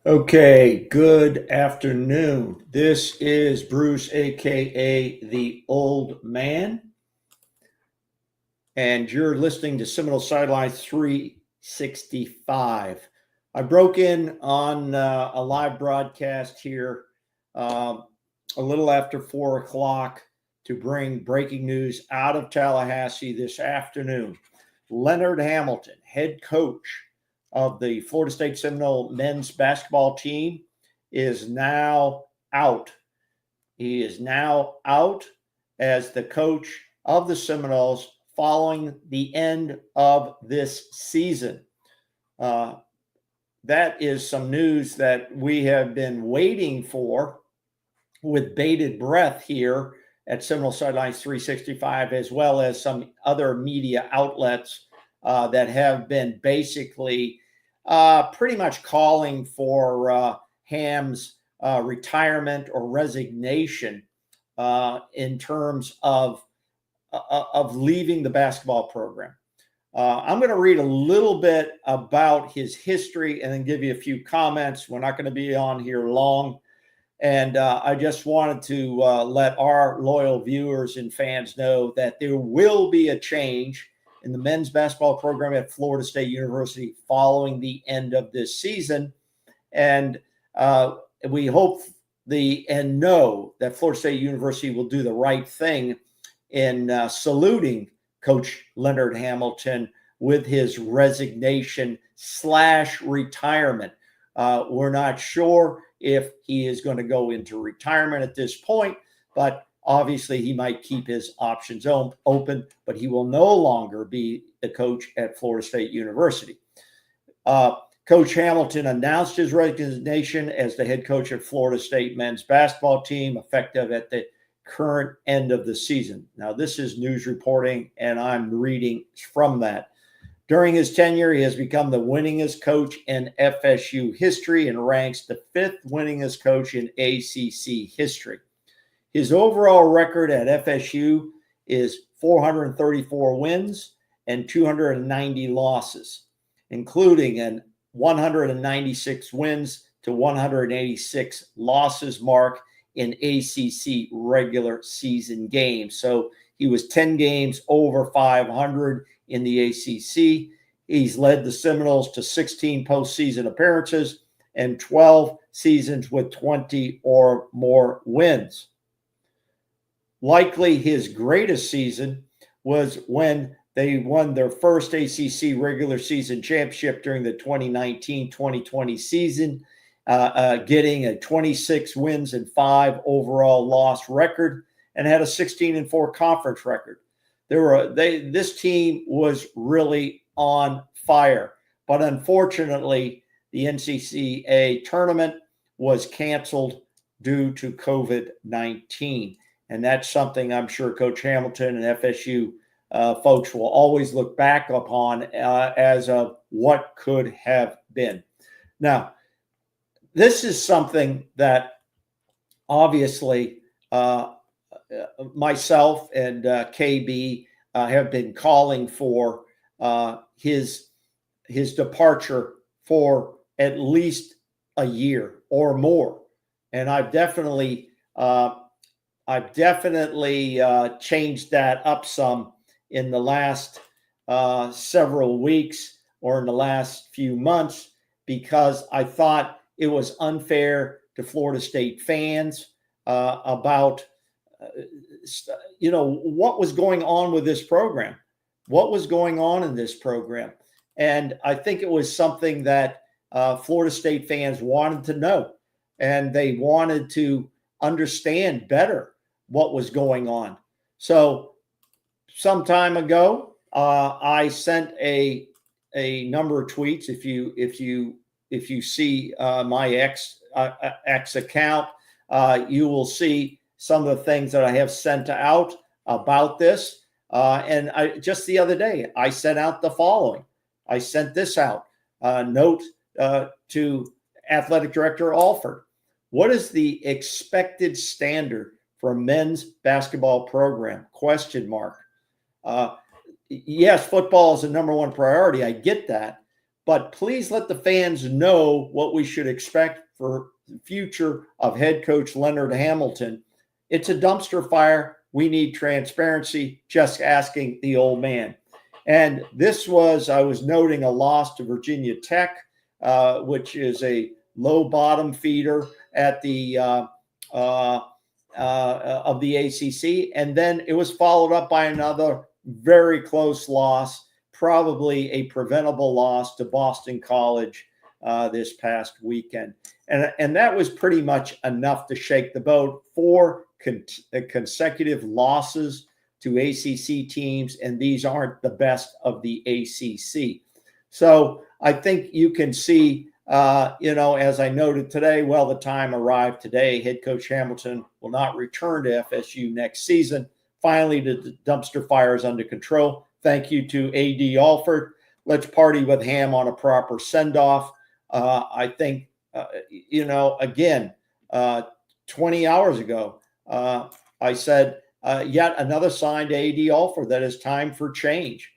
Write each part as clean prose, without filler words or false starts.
Okay, good afternoon. This is Bruce, aka the Old Man, and you're listening to Seminole Sideline 365. I broke in on a live broadcast here a little after 4 o'clock to bring breaking news out of Tallahassee this afternoon. Leonard Hamilton, head coach of the Florida State Seminole men's basketball team, is now out. He is now out as the coach of the Seminoles following the end of this season. That is some news that we have been waiting for with bated breath here at Seminole Sidelines 365, as well as some other media outlets that have been basically pretty much calling for Ham's retirement or resignation in terms of leaving the basketball program. I'm going to read a little bit about his history and then give you a few comments. We're not going to be on here long. And I just wanted to let our loyal viewers and fans know that there will be a change in the men's basketball program at Florida State University following the end of this season. And we hope and know that Florida State University will do the right thing in saluting Coach Leonard Hamilton with his resignation / retirement. We're not sure if he is going to go into retirement at this point, but obviously he might keep his options open, but he will no longer be the coach at Florida State University. Coach Hamilton announced his resignation as the head coach of Florida State men's basketball team, effective at the current end of the season. Now, this is news reporting, and I'm reading from that. During his tenure, he has become the winningest coach in FSU history and ranks the 5th winningest coach in ACC history. His overall record at FSU is 434 wins and 290 losses, including an 196 wins to 186 losses mark in ACC regular season games. So he was 10 games over 500 in the ACC. He's led the Seminoles to 16 postseason appearances and 12 seasons with 20 or more wins. Likely his greatest season was when they won their first ACC regular season championship during the 2019-2020 season, getting a 26 wins and 5 overall loss record, and had a 16-4 conference record. This team was really on fire, but unfortunately, the NCAA tournament was canceled due to COVID-19, and that's something I'm sure Coach Hamilton and FSU folks will always look back upon as of what could have been. Now, this is something that obviously myself and KB have been calling for his departure for at least a year or more, and I've definitely changed that up some in the last several weeks or in the last few months, because I thought it was unfair to Florida State fans about what was going on with this program, what was going on in this program. And I think it was something that Florida State fans wanted to know, and they wanted to understand better what was going on. So some time ago, I sent a number of tweets. If you see my X account, you will see some of the things that I have sent out about this. And just the other day, I sent out the following. I sent this out. Note to Athletic Director Alford. What is the expected standard for a men's basketball program? ? Yes, football is the number one priority. I get that. but please let the fans know what we should expect for the future of head coach Leonard Hamilton. It's a dumpster fire. We need transparency. Just asking the old man. And this was, I was noting, a loss to Virginia Tech, which is a low bottom feeder at the of the ACC. And then it was followed up by another very close loss, probably a preventable loss to Boston College this past weekend. And that was pretty much enough to shake the boat. 4 consecutive losses to ACC teams, and these aren't the best of the ACC. So I think you can see, as I noted today, well, the time arrived today. Head coach Hamilton will not return to FSU next season. Finally, the dumpster fire is under control. Thank you to A.D. Alford. Let's party with Ham on a proper send-off. I think, again, 20 hours ago, I said, yet another sign to A.D. Alford that it's time for change.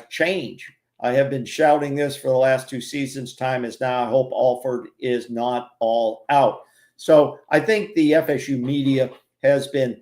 Change. I have been shouting this for the last 2 seasons. Time is now. I hope Alford is not all out. So I think the FSU media has been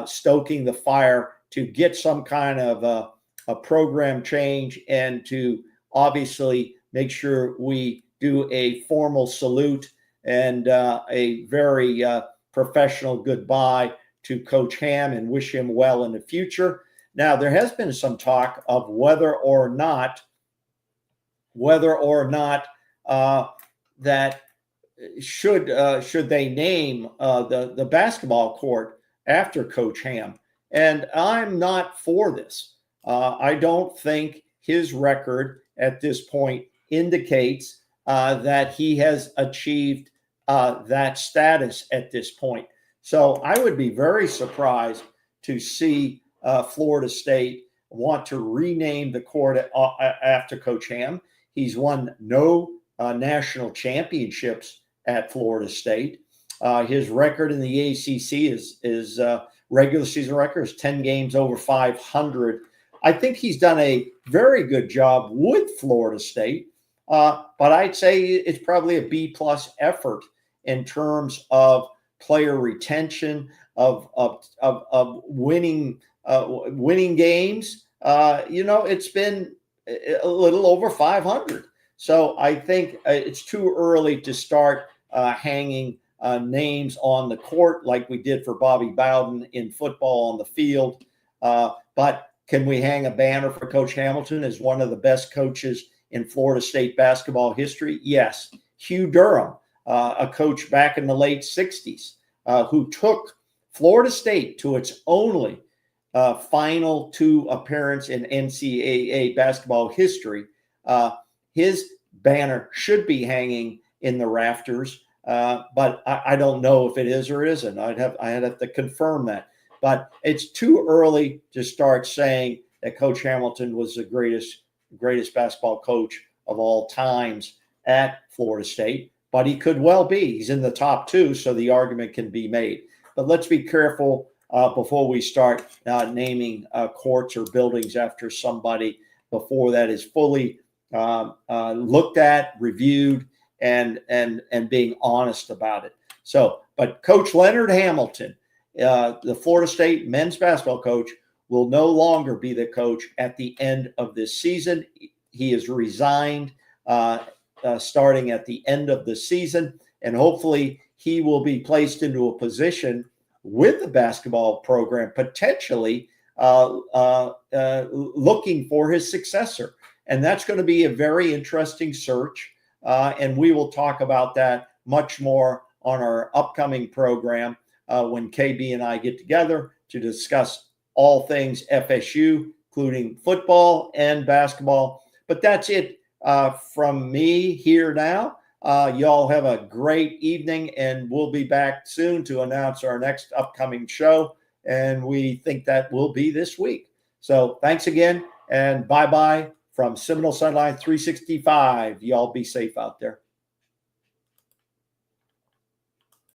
stoking the fire to get some kind of a program change and to obviously make sure we do a formal salute and a very professional goodbye to Coach Ham and wish him well in the future. Now, there has been some talk of whether or not that should they name the basketball court after Coach Ham. And I'm not for this. I don't think his record at this point indicates that he has achieved that status at this point. So I would be very surprised to see Florida State want to rename the court after Coach Ham. He's won no national championships at Florida State. His record in the ACC is regular season record is 10 games over 500. I think he's done a very good job with Florida State, but I'd say it's probably a B+ effort in terms of player retention, of winning games. It's been a little over 500. So I think it's too early to start hanging names on the court like we did for Bobby Bowden in football on the field. But can we hang a banner for Coach Hamilton as one of the best coaches in Florida State basketball history? Yes. Hugh Durham, a coach back in the late 60s, who took Florida State to its only final 2 appearance in NCAA basketball history. His banner should be hanging in the rafters, but I don't know if it is or isn't. I'd have to confirm that. But it's too early to start saying that Coach Hamilton was the greatest basketball coach of all times at Florida State. But he could well be. He's in the top 2, so the argument can be made. But let's be careful before we start naming courts or buildings after somebody before that is fully looked at, reviewed, and being honest about it. So, but Coach Leonard Hamilton, the Florida State men's basketball coach, will no longer be the coach at the end of this season. He is resigned starting at the end of the season, and hopefully he will be placed into a position with the basketball program, potentially looking for his successor. And that's going to be a very interesting search. And we will talk about that much more on our upcoming program when KB and I get together to discuss all things FSU, including football and basketball. But that's it from me here now. Y'all have a great evening, and we'll be back soon to announce our next upcoming show. And we think that will be this week. So thanks again, and bye-bye from Seminole Sideline 365. Y'all be safe out there.